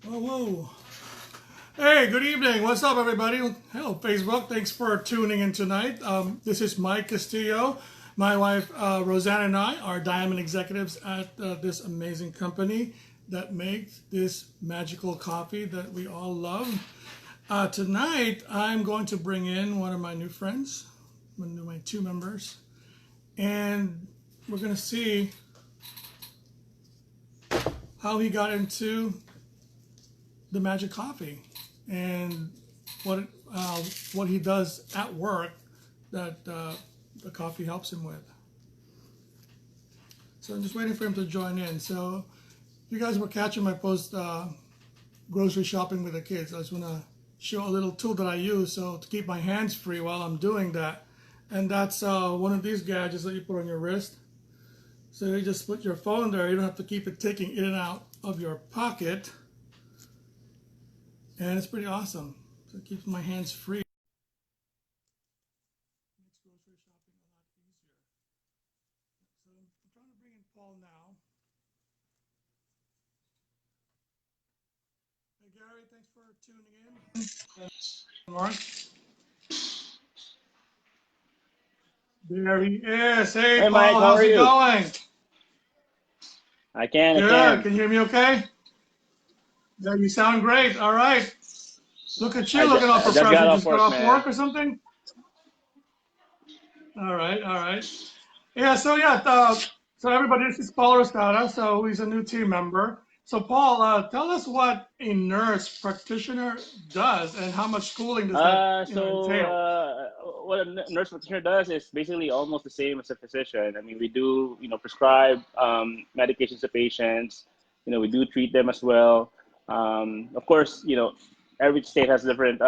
Whoa, whoa. Hey, good evening. What's up, everybody? Hello, Facebook. Thanks for tuning in tonight. This is Mike Castillo. My wife, Rosanna, and I are diamond executives at this amazing company that makes this magical coffee that we all love. Tonight, I'm going to bring in one of my new friends, one of my two members, and we're going to see how he got into the magic coffee and what what he does at work that the coffee helps him with. So I'm just waiting for him to join in. So you guys were catching my post grocery shopping with the kids. I just want to show a little tool that I use so to keep my hands free while I'm doing that. And that's one of these gadgets that you put on your wrist. So you just put your phone there. You don't have to keep it taking in and out of your pocket. And it's pretty awesome. So it keeps my hands free. Makes grocery shopping a lot easier. So I'm trying to bring in Paul now. Hey Gary, thanks for tuning in. Mark. There he is. Hey Hey Mike, Paul, how how's are it you? going? I can, I Good. can. Can you hear me okay? Yeah, you sound great. All right. Look at you looking all I just got professional. off Just got work, off man. work or something? All right, all right. Yeah, so everybody, this is Paul Rostada, so he's a new team member. So Paul, tell us what a nurse practitioner does and how much schooling does that, entail? What a nurse practitioner does is basically almost the same as a physician. I mean, we do, prescribe medications to patients. We do treat them as well. Of course, every state has different,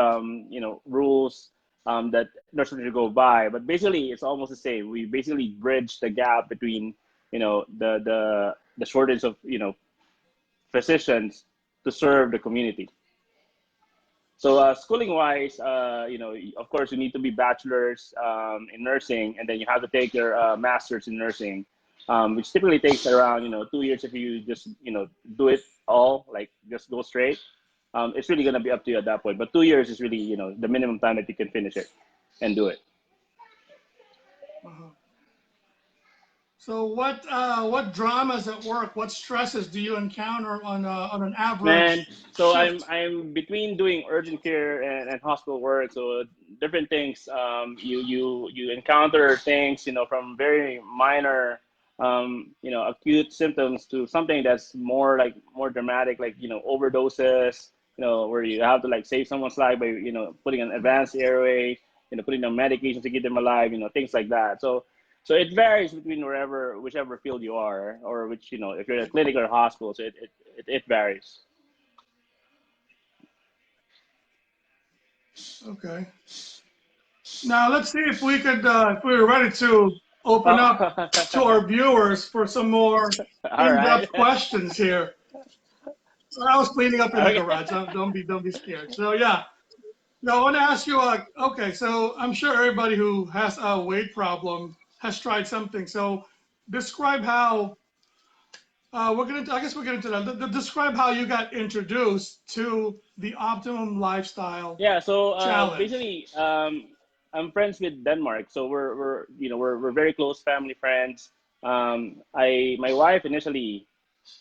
rules that nurse practitioner go by. But basically, it's almost the same. We basically bridge the gap between, the shortage of, physicians to serve the community. So schooling wise, of course, you need to be bachelor's in nursing, and then you have to take your master's in nursing, which typically takes around 2 years if you just do it all, like just go straight. It's really gonna be up to you at that point. But 2 years is really the minimum time that you can finish it and do it. Uh-huh. So what dramas at work, what stresses do you encounter on an Man, average so shift? I'm between doing urgent care and hospital work, so different things. You encounter things, from very minor, acute symptoms to something that's more dramatic, like overdoses, where you have to like save someone's life by putting an Uh-huh. advanced airway, putting on medication to keep them alive, things like that. So it varies between whichever field you are, or which if you're in a clinic or a hospital, so it varies. Okay. Now let's see if we could, if we were ready to open Oh, up to our viewers for some more all right. in-depth questions here. So I was cleaning up in the Okay. garage. Don't be scared. So yeah, now I want to ask you. Okay, so I'm sure everybody who has a weight problem has tried something. So describe how we're gonna. I guess we're getting to that. Describe how you got introduced to the Optimum Lifestyle Yeah. So Challenge. basically, I'm friends with Denmark, so we're very close family friends. My wife initially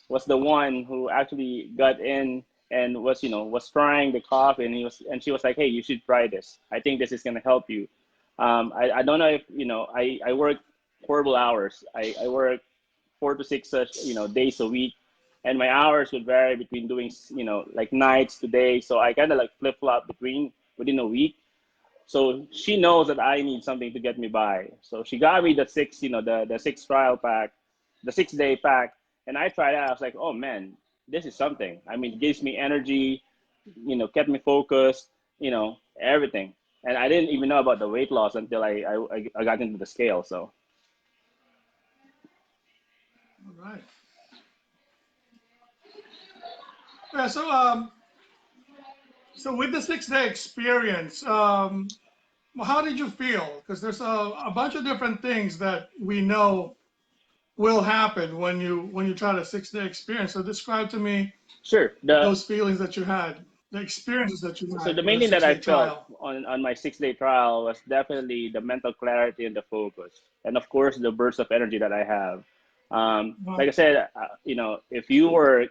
was the one who actually got in and was trying the coffee, and she was like, hey, you should try this. I think this is gonna help you. I don't know if I work horrible hours. I work 4 to 6 days a week, and my hours would vary between doing like nights to days. So I kind of like flip flop between within a week. So she knows that I need something to get me by. So she got me the six trial pack, the 6 day pack, and I tried out. I was like, oh man, this is something. I mean, it gives me energy, kept me focused, everything. And I didn't even know about the weight loss until I got into the scale. So All right. Yeah. So with the 6 day experience, well, how did you feel? Because there's a bunch of different things that we know will happen when you try the 6 day experience. So describe to me Sure. The those feelings that you had, the experiences that you So had the with main a thing that six I day felt trial. on my 6 day trial was definitely the mental clarity and the focus, and of course the burst of energy that I have. Like Wow. I said, if you work,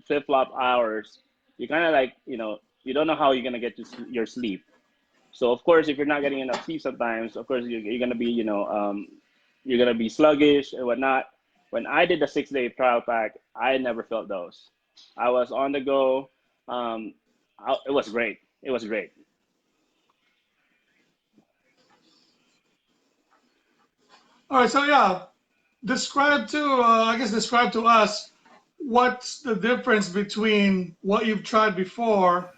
flip flop hours, you kind of like, you don't know how you're gonna get to your sleep. So of course, if you're not getting enough sleep, sometimes of course you're gonna be, you're gonna be sluggish and whatnot. When I did the 6 day trial pack, I never felt those. I was on the go. Um, it was great. It was great. All right. So yeah, describe to us what's the difference between what you've tried before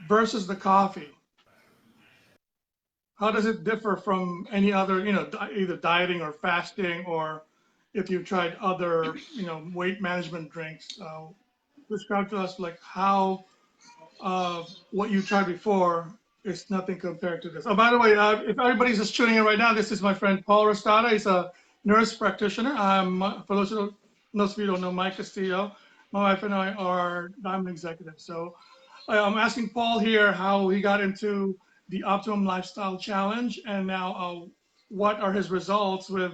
versus the coffee. How does it differ from any other, either dieting or fasting, or if you've tried other, weight management drinks? Describe to us like how what you tried before is nothing compared to this. Oh, by the way, if everybody's just tuning in right now, this is my friend Paul Rostada. He's a nurse practitioner. For those of you who don't know, Mike Castillo, my wife and I are diamond executives. So I'm asking Paul here how he got into the Optimum Lifestyle Challenge, and now what are his results with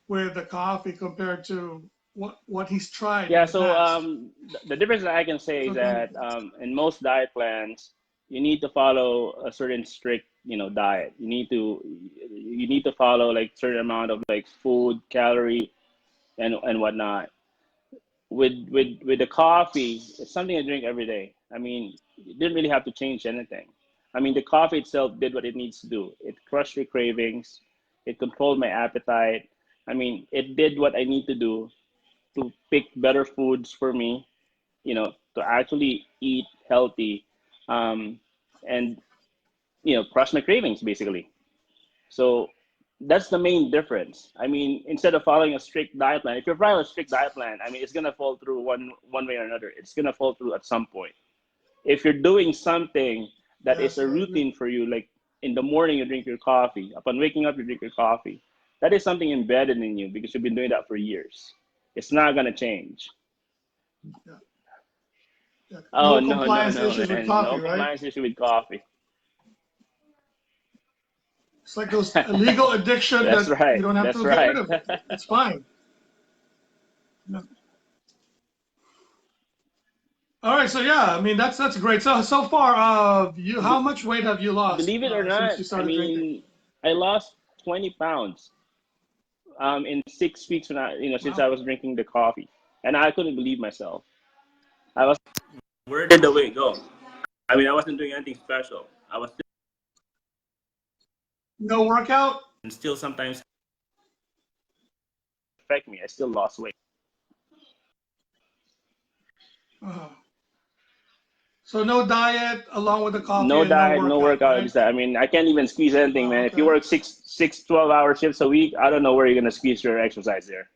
the coffee compared to what he's tried in Yeah. the So past. the difference that I can say is So go ahead. that in most diet plans, you need to follow a certain strict, diet. You need to follow like certain amount of like food, calorie, and whatnot. With the coffee, it's something I drink every day. I mean, you didn't really have to change anything. I mean, the coffee itself did what it needs to do. It crushed the cravings, it controlled my appetite. I mean, it did what I need to do to pick better foods for me, to actually eat healthy, um, and crush my cravings basically. So that's the main difference. I mean, instead of following a strict diet plan, if you're following a strict diet plan, I mean, it's gonna fall through one way or another. It's gonna fall through at some point. If you're doing something that is Yes, a I agree. routine for you, like in the morning you drink your coffee, upon waking up you drink your coffee, that is something embedded in you because you've been doing that for years. It's not gonna change. Yeah, yeah. Oh No no, no, compliance no, issues with man, coffee, no right? compliance issue with coffee. It's like those illegal addiction That's that you right. don't have That's to get rid right. of it. It's fine. Yeah. All right, so yeah, I mean that's great. So far, you how Be- much weight have you lost Believe it or since not, you I started drinking? mean, I lost 20 pounds in 6 weeks since I Wow. was drinking the coffee, and I couldn't believe myself. I was, where did the weight go? I mean, I wasn't doing anything special. I was No workout. still sometimes affect me. I still lost weight. uh So no diet along with the coffee No and no diet, no workout, workout. right? Just that. I mean, I can't even squeeze anything, Wow. man. If you Okay. work 12 hour shifts a week, I don't know where you're gonna squeeze your exercise there.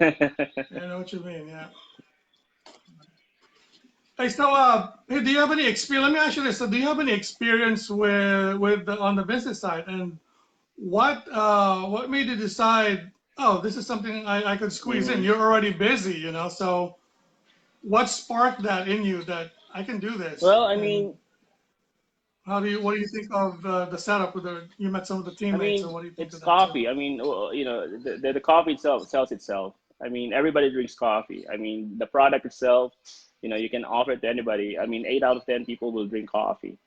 Yeah, I know what you mean. Yeah. Hey, so hey, do you have any experience? Let me ask you this. So, do you have any experience on the business side, and what made you decide? Oh, this is something I could squeeze in. hmm You're already busy, So, what sparked that in you that I can do this? Well, I And mean, what do you think of the setup with you met some of the teammates, and what do you think it's of that too? coffee. I mean, well, the coffee itself sells itself. I mean, everybody drinks coffee. I mean, the product itself, you can offer it to anybody. I mean, 8 out of 10 people will drink coffee.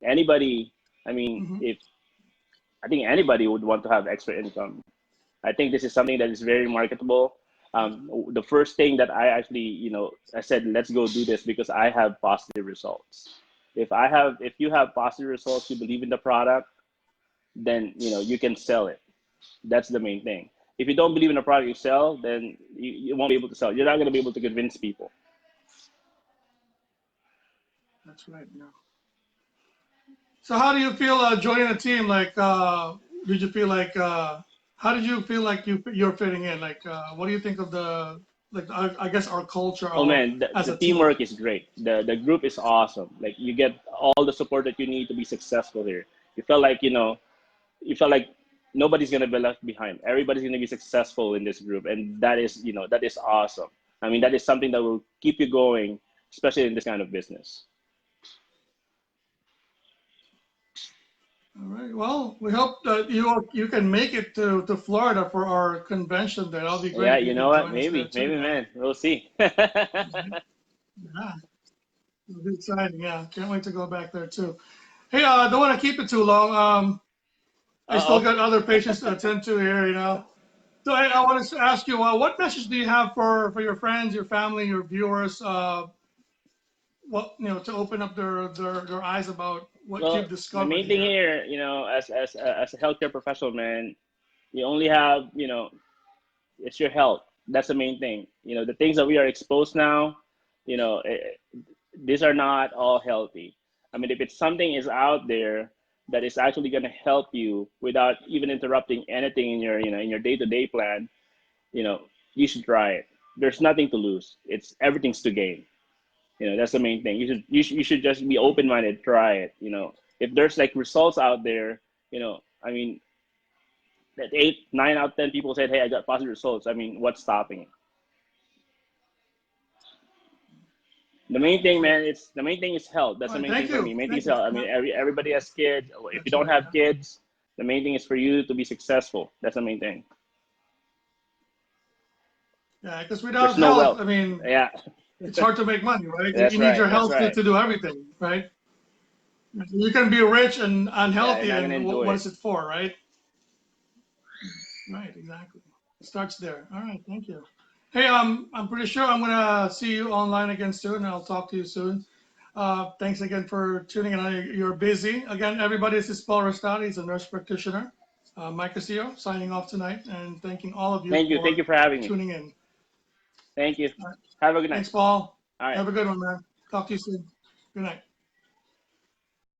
Anybody, I mean, Hmm. if I think anybody would want to have extra income. I think this is something that is very marketable. The first thing that I actually, I said, let's go do this because I have positive results. If you have positive results, you believe in the product, then you can sell it. That's the main thing. If you don't believe in the product you sell, then you won't be able to sell. You're not going to be able to convince people. That's right. Yeah. So, how do you feel joining a team? Like, did you feel like? How did you feel like you're fitting in? Like, what do you think of I guess our culture Oh of man, as the a team? teamwork is great. The group is awesome. Like you get all the support that you need to be successful here. You felt like, you felt like nobody's gonna be left behind. Everybody's gonna be successful in this group, and that is, that is awesome. I mean, that is something that will keep you going, especially in this kind of business. All right. Well, we hope that you can make it to Florida for our convention. There, that'll be great Yeah, if you you know can what? join us there too, Maybe, man. man. We'll see. Yeah, it'll be exciting. Yeah, can't wait to go back there too. Hey, I don't want to keep it too long. I still Uh-oh. got other patients to attend to here, So I want to ask you, what message do you have for your friends, your family, your viewers? What to open up their eyes about what Well, you've the discovered main thing here. here, as a healthcare professional, man, you only have, it's your health. That's the main thing. The things that we are exposed now, you know, eh, these are not all healthy. I mean, if it's something is out there that is actually going to help you without even interrupting anything in your, in your day-to-day plan, you know, you should try it. There's nothing to lose. It's everything's to gain. That's the main thing. You should just be open-minded, try it. If there's like results out there, I mean, that 8, 9 out of 10 people said, "Hey, I got positive results." I mean, what's stopping it? The main thing, man, it's the main thing is health. That's All the right, main thing thank for me. you, Main thing thank is you. health. I Yeah, mean, everybody has kids. If you that's don't right. have Yeah. kids, the main thing is for you to be successful. That's the main thing. Yeah, because There's without no health, wealth. I mean, Yeah, it's hard to make money, right? You that's need your right. That's health to, right. to do everything, right? You can be rich and Yeah, you're unhealthy, not gonna and enjoy what it. is it for, right? Right, exactly. It starts there. All right, thank you. Hey, I'm pretty sure I'm gonna see you online again soon. I'll talk to you soon. Thanks again for tuning in. You're busy. Again, everybody, this is Paul Restati. He's a nurse practitioner. Mike Castillo signing off tonight and thanking all of you Thank you. Thank for you for having me. tuning in. Thank you. All right. Have a good night. Thanks, Paul. All right. Have a good one, man. Talk to you soon. Good night.